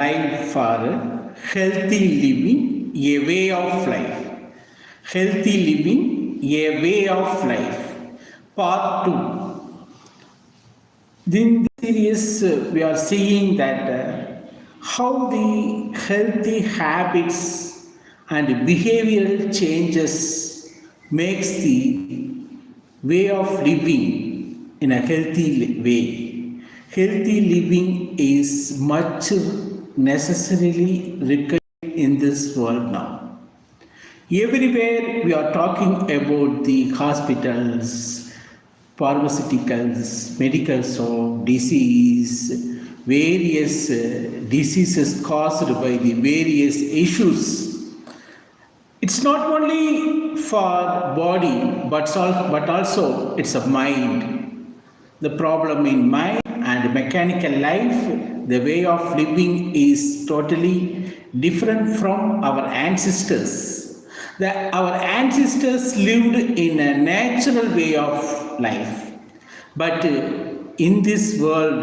life for healthy living, a way of life. Healthy living, a way of life. Part 2. In this series, we are seeing that how the healthy habits and behavioral changes makes the way of living in a healthy way. Healthy living is much necessarily required in this world now. Everywhere we are talking about the hospitals, pharmaceuticals, medical shop, disease, various diseases caused by the various issues. It's not only for body, but also it's a mind. The problem in mind and mechanical life, the way of living is totally different from our ancestors. Our ancestors lived in a natural way of life. But in this world,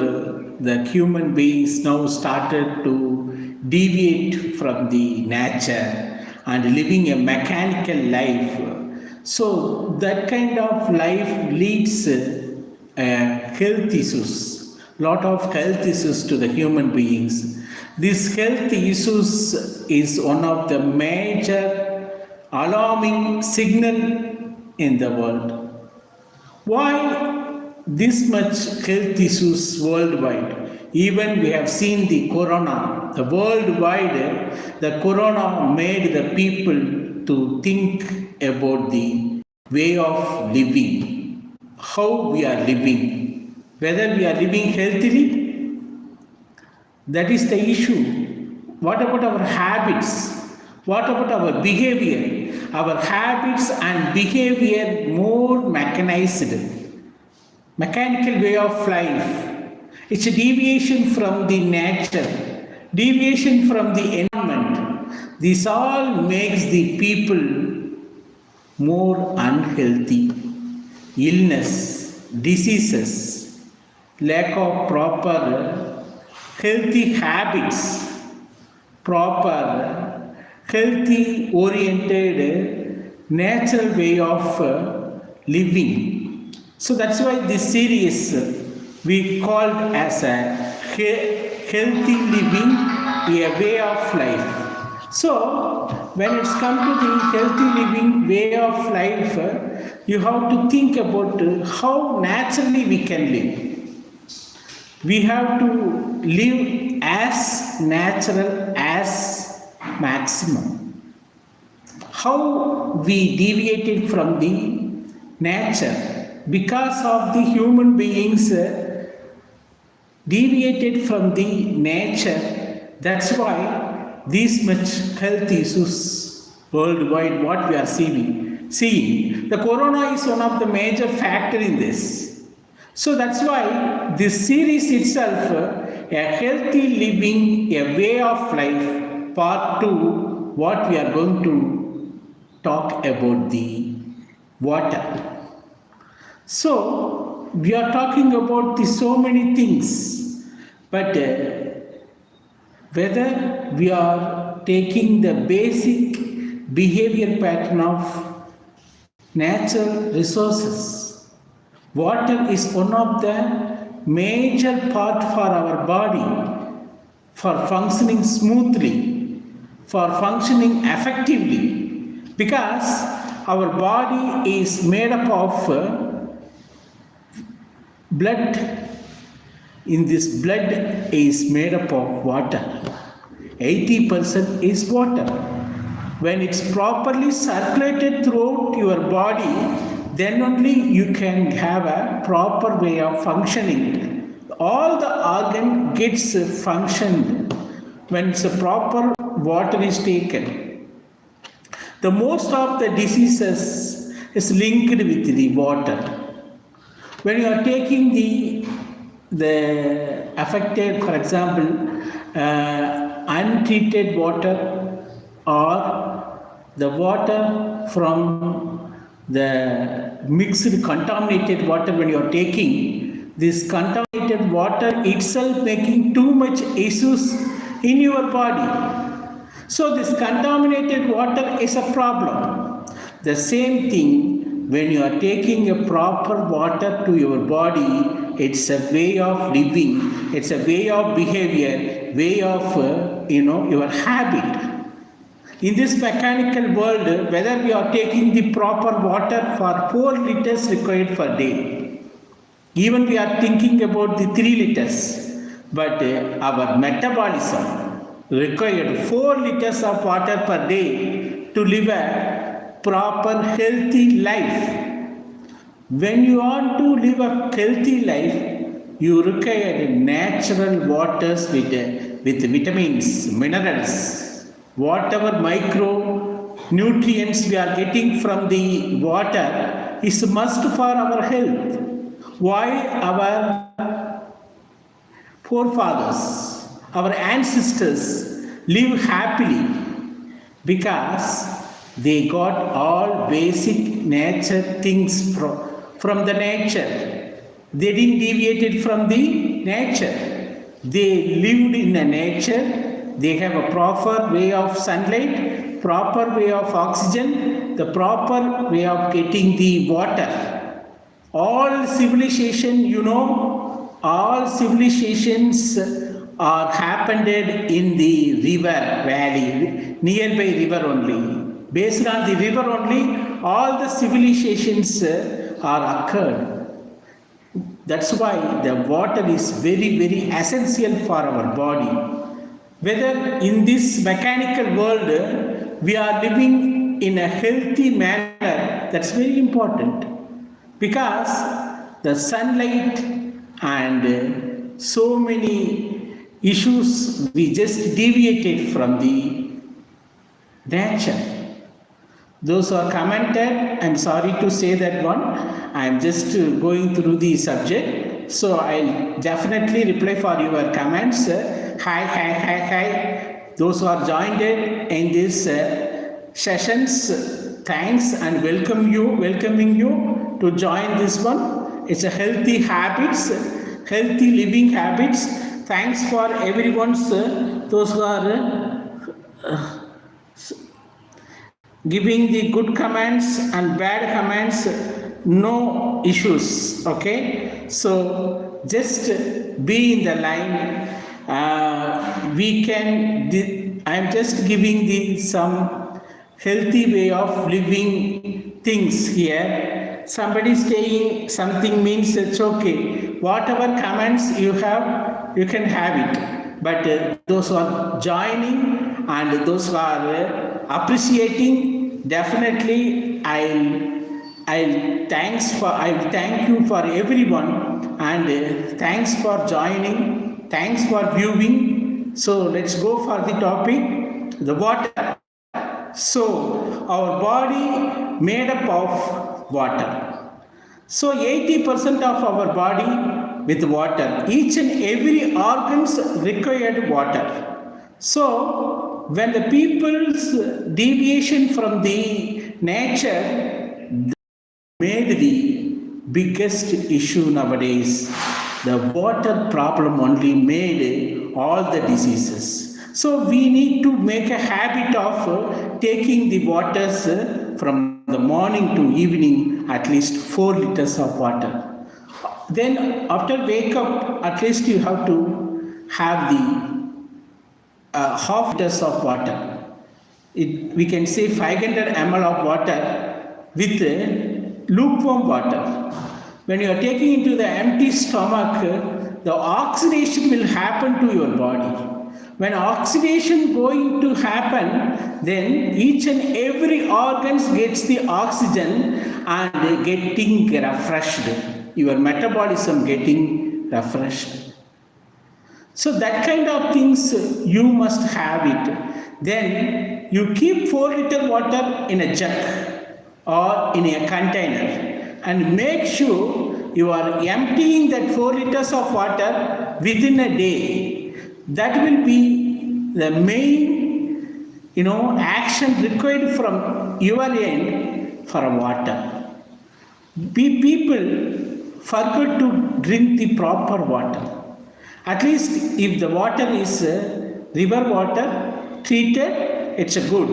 the human beings now started to deviate from the nature and living a mechanical life. So that kind of life leads health issues, lot of health issues to the human beings. This health issues is one of the major alarming signal in the world. Why this much health issues worldwide? Even we have seen the corona, the worldwide, the corona made the people to think about the way of living, how we are living, whether we are living healthily. That is the issue. What about our habits? What about our behavior? Our habits and behavior more mechanized, mechanical way of life. It's a deviation from the nature, deviation from the environment. This all makes the people more unhealthy. Illness, diseases, lack of proper healthy habits, proper healthy oriented natural way of living. So that's why this series we called as a healthy living, a way of life. So when it's come to the healthy living way of life, you have to think about how naturally we can live. We have to live as natural as maximum. How we deviated from the nature because of the human beings deviated from the nature. That's why these much health issues worldwide what we are seeing. The corona is one of the major factor in this. So that's why this series itself, a healthy living, a way of life, part 2, what we are going to talk about the water. So we are talking about so many things, but whether we are taking the basic behavior pattern of natural resources. Water is one of the major part for our body, for functioning smoothly, for functioning effectively, because our body is made up of blood. In this blood is made up of water. 80% is water. When it's properly circulated throughout your body, then only you can have a proper way of functioning. All the organ gets functioned when the proper water is taken. The most of the diseases is linked with the water. When you are taking the affected, for example, untreated water or the water from the mixed contaminated water, when you are taking this contaminated water itself making too much issues in your body. So this contaminated water is a problem. The same thing when you are taking a proper water to your body, it's a way of living, it's a way of behavior, way of your habit. In this mechanical world, whether we are taking the proper water for 4 liters required per day, even we are thinking about the 3 liters, but our metabolism required 4 liters of water per day to live a proper healthy life. When you want to live a healthy life, you require natural waters with vitamins, minerals, whatever micronutrients we are getting from the water is a must for our health. Why our forefathers, our ancestors live happily? Because they got all basic nature things from the nature. They didn't deviate from the nature. They lived in the nature. They have a proper way of sunlight, proper way of oxygen, the proper way of getting the water. All civilization, all civilizations are happened in the river valley, nearby river only. Based on the river only, all the civilizations are occurred. That's why the water is very, very essential for our body. Whether in this mechanical world we are living in a healthy manner, that's very important. Because the sunlight and so many issues we just deviated from the nature. Those who are commented, I'm sorry to say that one. I'm just going through the subject. So I'll definitely reply for your comments. Hi. Those who are joined in this sessions, thanks and welcoming you to join this one. It's a healthy habits, healthy living habits. Thanks for everyone's those who are giving the good comments and bad comments, no issues. Okay, so just be in the line. I'm just giving some healthy way of living things here. Somebody saying something means it's okay. Whatever comments you have, you can have it. But those who are joining and those who are appreciating, definitely I'll thank you for everyone, and thanks for joining, thanks for viewing. So let's go for the topic, the water. So our body made up of water. So 80% of our body with water. Each and every organs required water. So when the people's deviation from the nature made the biggest issue nowadays, the water problem only made all the diseases. So we need to make a habit of taking the waters from the morning to evening, at least 4 liters of water. Then after wake up, at least you have to have the half liters of water. We can say 500 ml of water with lukewarm water. When you are taking into the empty stomach, the oxidation will happen to your body. When oxidation going to happen, then each and every organs gets the oxygen and getting refreshed. Your metabolism getting refreshed. So that kind of things you must have it. Then you keep 4 liter water in a jug or in a container and make sure you are emptying that 4 liters of water within a day. That will be the main action required from your end for water. People forget to drink the proper water. At least if the water is river water, treated, it's a good.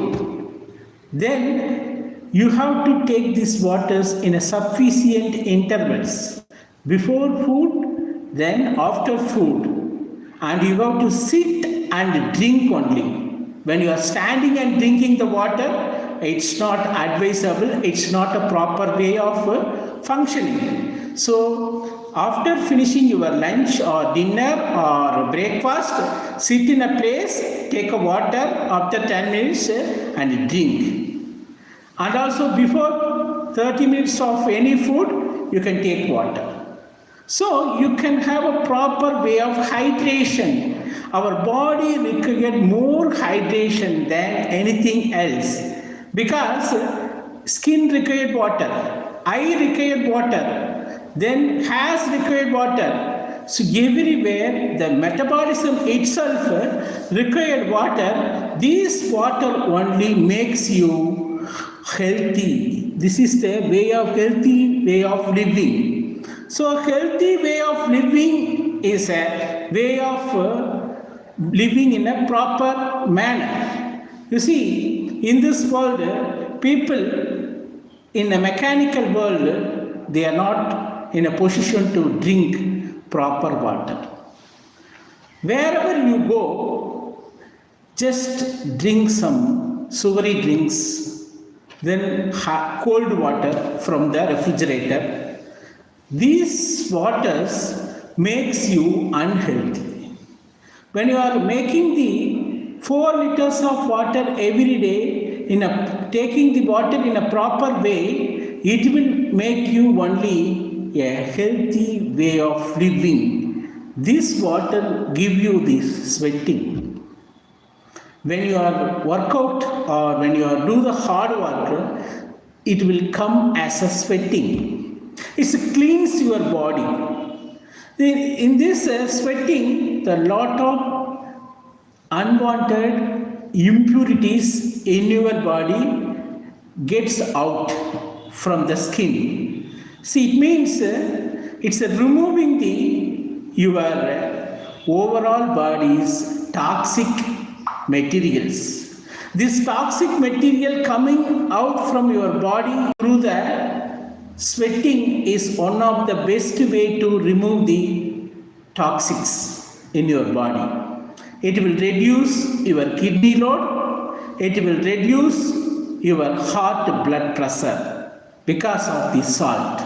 Then you have to take these waters in a sufficient intervals. Before food, then after food. And you have to sit and drink only. When you are standing and drinking the water, it's not advisable, it's not a proper way of functioning. So after finishing your lunch or dinner or breakfast, sit in a place, take a water after 10 minutes and drink. And also before 30 minutes of any food, you can take water. So you can have a proper way of hydration. Our body requires more hydration than anything else because skin requires water, eye requires water, then has required water. So everywhere the metabolism itself required water. This water only makes you healthy. This is the healthy way of living. So healthy way of living is a way of living in a proper manner. You see, in this world, people in a mechanical world, they are not in a position to drink proper water. Wherever you go, just drink some sugary drinks, then cold water from the refrigerator. These waters makes you unhealthy. When you are making the 4 liters of water every day, taking the water in a proper way, it will make you only a healthy way of living. This water give you this sweating. When you are workout or when you are do the hard work, it will come as a sweating. It cleans your body. In this sweating, the lot of unwanted impurities in your body gets out from the skin. See, it means it's removing your overall body's toxic materials. This toxic material coming out from your body through the sweating is one of the best way to remove the toxics in your body. It will reduce your kidney load. It will reduce your heart blood pressure because of the salt.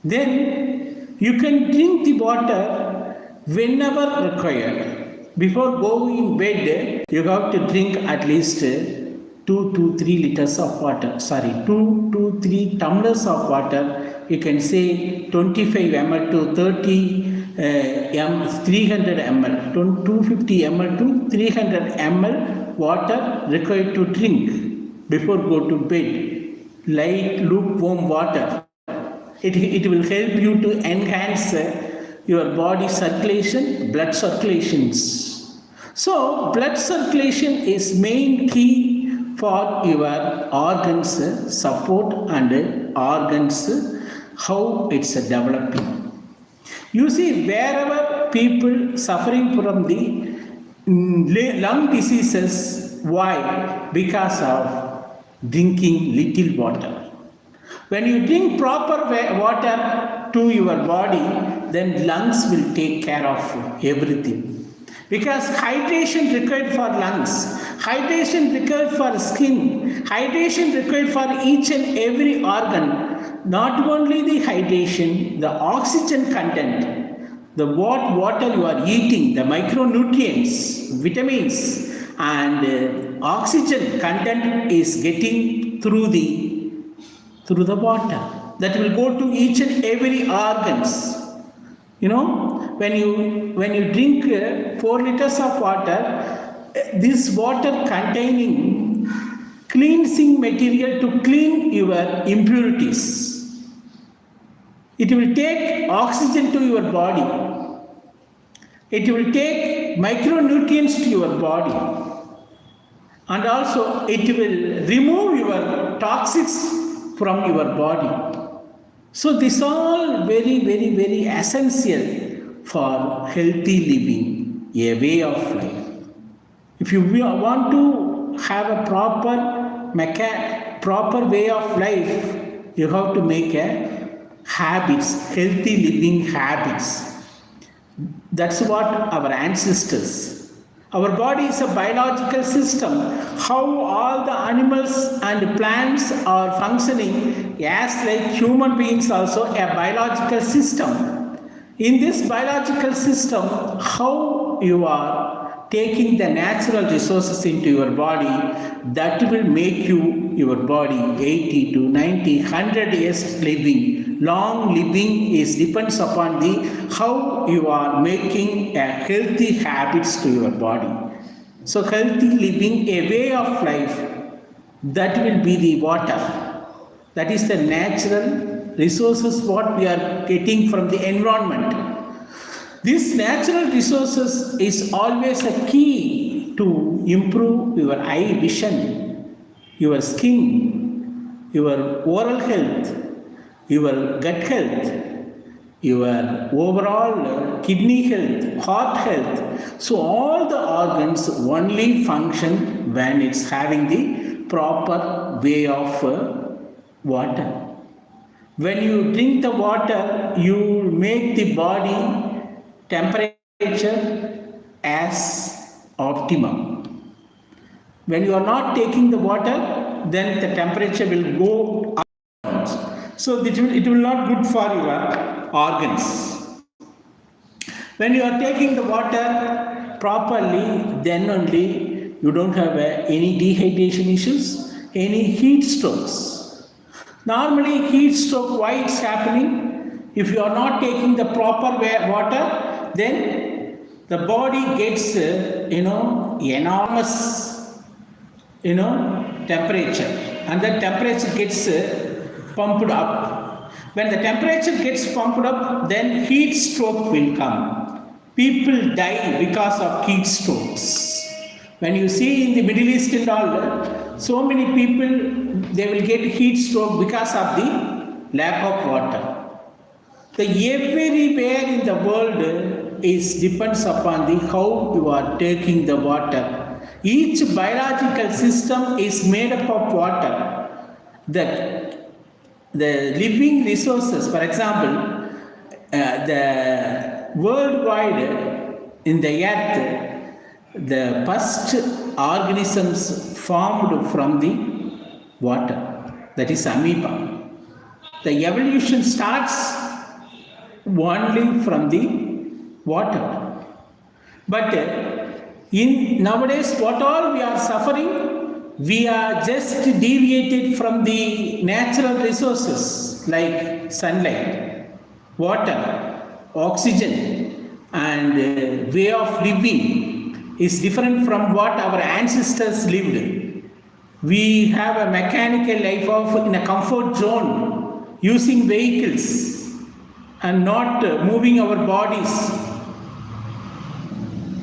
Then you can drink the water whenever required. Before going bed, you have to drink at least 2 to 3 liters of water. 2 to 3 tumblers of water. You can say 25 ml to 30 300 ml, 250 ml to 300 ml water required to drink before go to bed. Light lukewarm water. It will help you to enhance your body circulation, blood circulations. So blood circulation is main key for your organs support and organs how it's developing. You see, wherever people suffering from the lung diseases, why? Because of drinking little water. When you drink proper water to your body, then lungs will take care of everything. Because hydration required for lungs, hydration required for skin, hydration required for each and every organ. Not only the hydration, the oxygen content, the water you are eating, the micronutrients, vitamins and oxygen content is getting through the water. That will go to each and every organs. You know, when you drink 4 liters of water, this water containing cleansing material to clean your impurities. It will take oxygen to your body. It will take micronutrients to your body. And also it will remove your toxics from your body. So this all very, very, very essential for healthy living, a way of life. If you want to have a proper way of life, you have to make healthy living habits. That's what our ancestors. Our body is a biological system. How all the animals and plants are functioning as like human beings also a biological system. In this biological system, how you are taking the natural resources into your body, that will make your body 80 to 90, 100 years living. Long living is depends upon the how you are making a healthy habits to your body. So healthy living, a way of life, that will be the water. That is the natural resources what we are getting from the environment. These natural resources is always a key to improve your eye vision, your skin, your oral health, your gut health, your overall kidney health, heart health. So all the organs only function when it's having the proper way of water. When you drink the water, you make the body temperature as optimum. When you are not taking the water, then the temperature will go up. So it will not good for your organs. When you are taking the water properly, then only you don't have any dehydration issues, any heat strokes. Normally heat stroke, why it's happening? If you are not taking the proper water, then the body gets enormous temperature, and the temperature gets pumped up. When the temperature gets pumped up, then heat stroke will come. People die because of heat strokes. When you see in the Middle East and all, so many people, they will get heat stroke because of the lack of water. Everywhere in the world is depends upon the how you are taking the water. Each biological system is made up of water. The living resources, for example, the worldwide in the earth, the first organisms formed from the water, that is amoeba. The evolution starts only from the water. But in nowadays, what all we are suffering, we are just deviated from the natural resources like sunlight, water, oxygen, and way of living is different from what our ancestors lived. We have a mechanical life of in a comfort zone, using vehicles and not moving our bodies.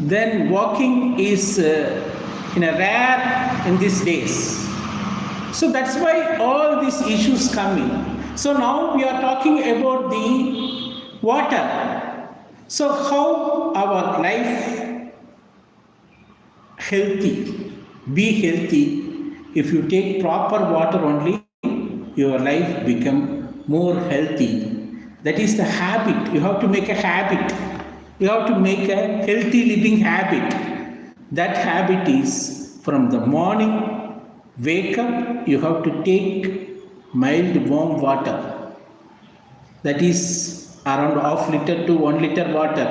Then walking is in a rare in these days. So that's why all these issues come in. So now we are talking about the water. So how our life healthy, be healthy. If you take proper water only, your life become more healthy. That is the habit. You have to make a habit. You have to make a healthy living habit. That habit is from the morning, wake up, you have to take mild warm water. That is around half liter to 1 liter water,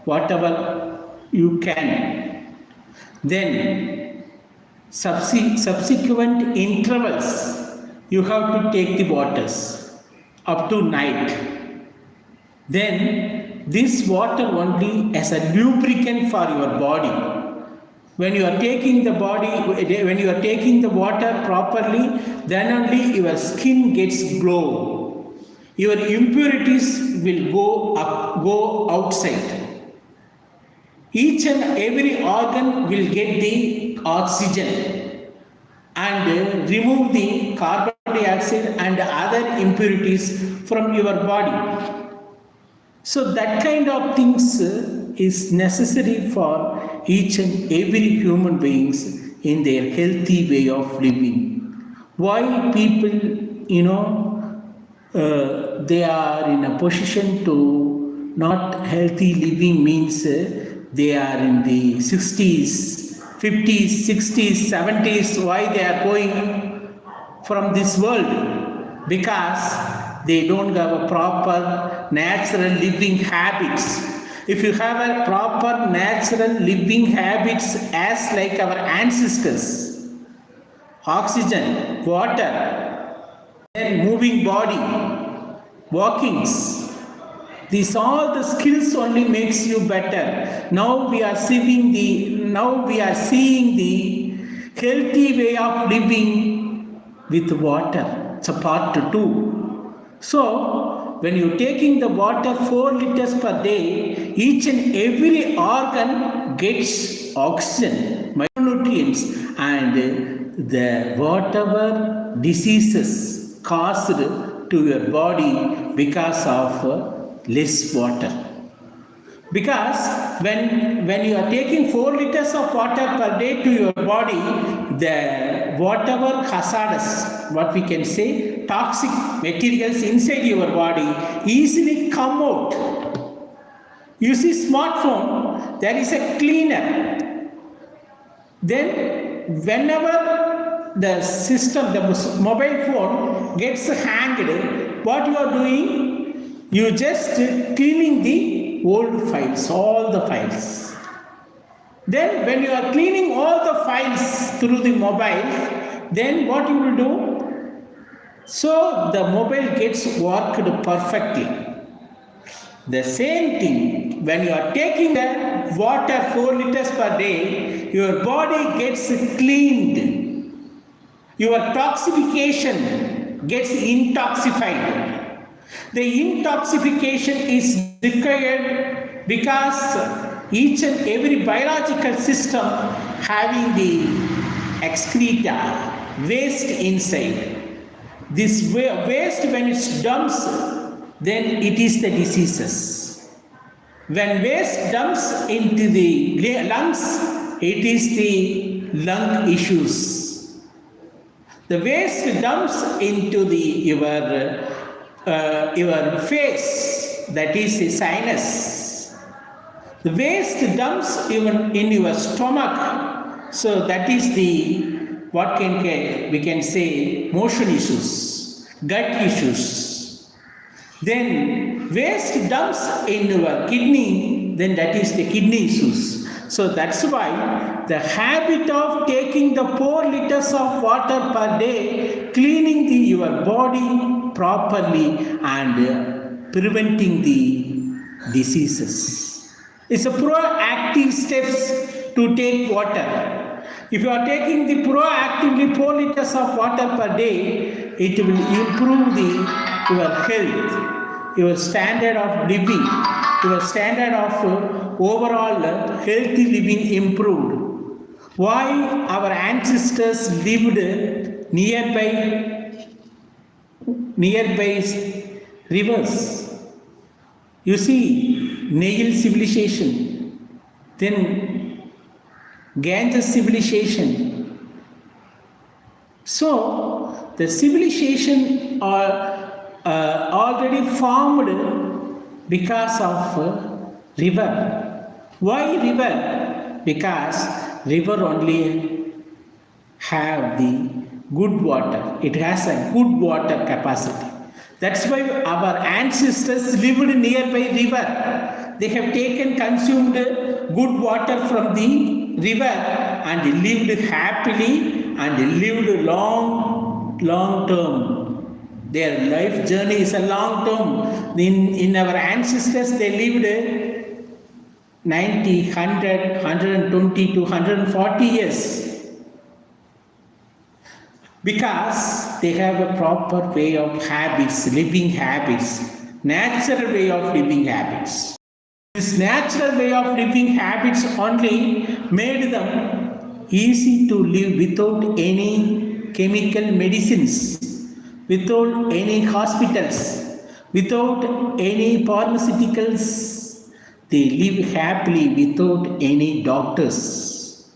whatever you can. Then subsequent intervals, you have to take the waters up to night. Then this water only as a lubricant for your body. When you are taking the water properly, then only your skin gets glow. Your impurities will go outside. Each and every organ will get the oxygen and remove the carbon dioxide and other impurities from your body. So that kind of things is necessary for each and every human beings in their healthy way of living. Why people, they are in a position to not healthy living means they are in the 60s, 50s, 60s, 70s. Why they are going from this world? Because they don't have a proper natural living habits. If you have a proper natural living habits as like our ancestors, oxygen, water, then moving body, walkings, these all the skills only makes you better. Now we are seeing the healthy way of living with water. It's a part 2. So when you're taking the water 4 liters per day, each and every organ gets oxygen, micronutrients, and the whatever diseases caused to your body because of less water. Because when you are taking 4 liters of water per day to your body, the whatever hazardous, what we can say, toxic materials inside your body easily come out. You see smartphone, there is a cleaner. Then whenever the system, the mobile phone gets hanged, what you are doing? You just cleaning the old files, all the files. Then when you are cleaning all the files through the mobile, then what you will do? So the mobile gets worked perfectly. The same thing, when you are taking the water 4 liters per day, your body gets cleaned. Your toxification gets intoxified. The intoxication is required because each and every biological system having the excreta, waste inside. This waste, when it dumps, then it is the diseases. When waste dumps into the lungs, it is the lung issues. The waste dumps into your face, that is the sinus. The waste dumps even in your stomach, so that is the we can say motion issues, gut issues. Then waste dumps in your kidney, then that is the kidney issues. So that's why the habit of taking the 4 liters of water per day, cleaning your body properly and preventing the diseases. It's a proactive steps to take water. If you are taking the proactively 4 liters of water per day, it will improve your health, your standard of living, your standard of overall healthy living improved. Why our ancestors lived nearby rivers? You see, Nile civilization, then Ganges civilization. So the civilization are already formed because of river. Why river? Because river only have the good water. It has a good water capacity. That's why our ancestors lived nearby river. They have consumed good water from the river and lived happily and lived long term. Their life journey is a long term. In our ancestors, they lived 90, 100, 120 to 140 years. Because they have a proper way of habits, living habits, natural way of living habits. This natural way of living habits only made them easy to live without any chemical medicines, without any hospitals, without any pharmaceuticals. They live happily without any doctors.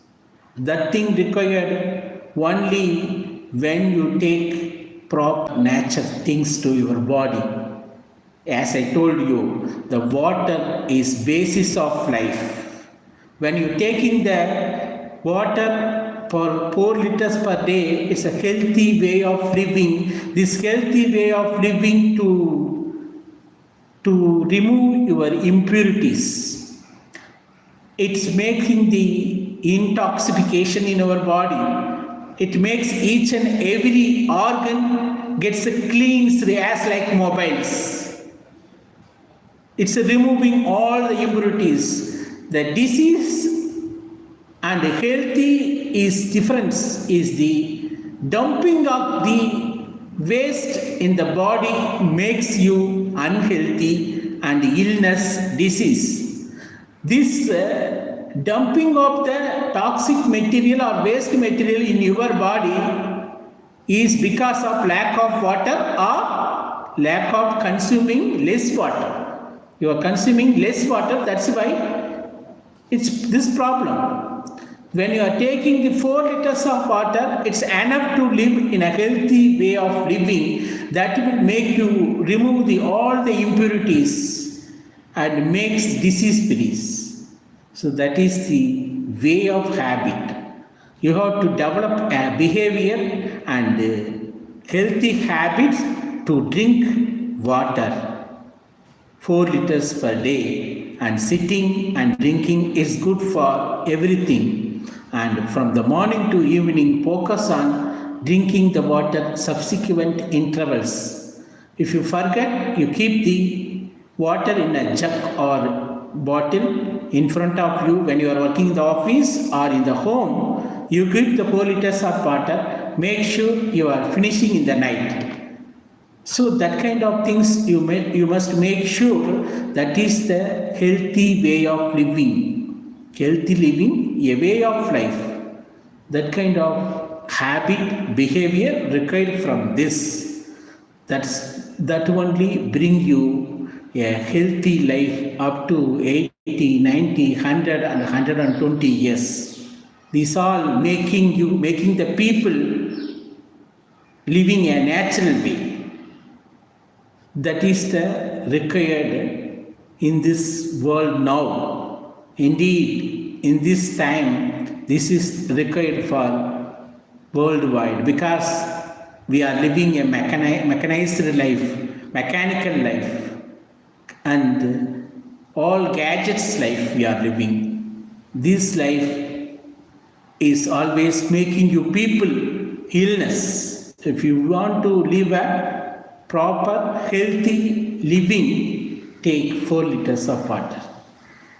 That thing required only when you take proper nature things to your body. As I told you, the water is basis of life. When you taking the water for 4 liters per day, it's a healthy way of living. This healthy way of living to remove your impurities. It's making the intoxication in our body. It makes each and every organ gets cleansed as like mobiles. It's removing all the impurities. The disease and healthy is difference is the dumping of the waste in the body makes you unhealthy and illness, disease. This dumping of the toxic material or waste material in your body is because of lack of water or lack of consuming less water. You are consuming less water, that's why it's this problem. When you are taking the 4 liters of water, it's enough to live in a healthy way of living. That will make you remove all the impurities and makes disease free. So that is the way of habit. You have to develop a behavior and healthy habits to drink water 4 liters per day, and sitting and drinking is good for everything. And from the morning to evening, focus on drinking the water subsequent intervals. If you forget, you keep the water in a jug or bottle in front of you when you are working in the office or in the home. You keep the 4 liters of water. Make sure you are finishing in the night. So that kind of things you must make sure that is the healthy way of living. Healthy living, a way of life. That kind of habit, behavior required from this. That only bring you a healthy life up to 80, 90, 100 and 120 years. These all making the people living a natural way. That is the required in this world now. Indeed, in this time, this is required for worldwide because we are living a mechanized life, mechanical life, and all gadgets life we are living. This life is always making you people illness. If you want to live a proper, healthy living, take 4 liters of water.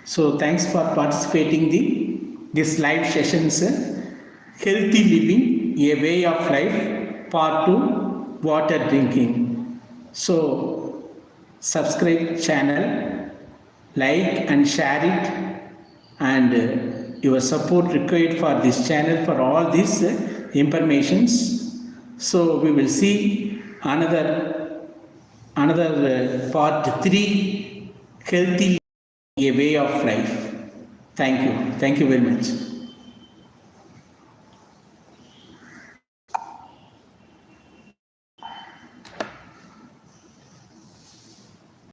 So thanks for participating in this live sessions. Healthy living, a way of life, part 2, water drinking. So subscribe channel, like and share it, and your support required for this channel for all these informations. So we will see another part 3, healthy a way of life. Thank you very much.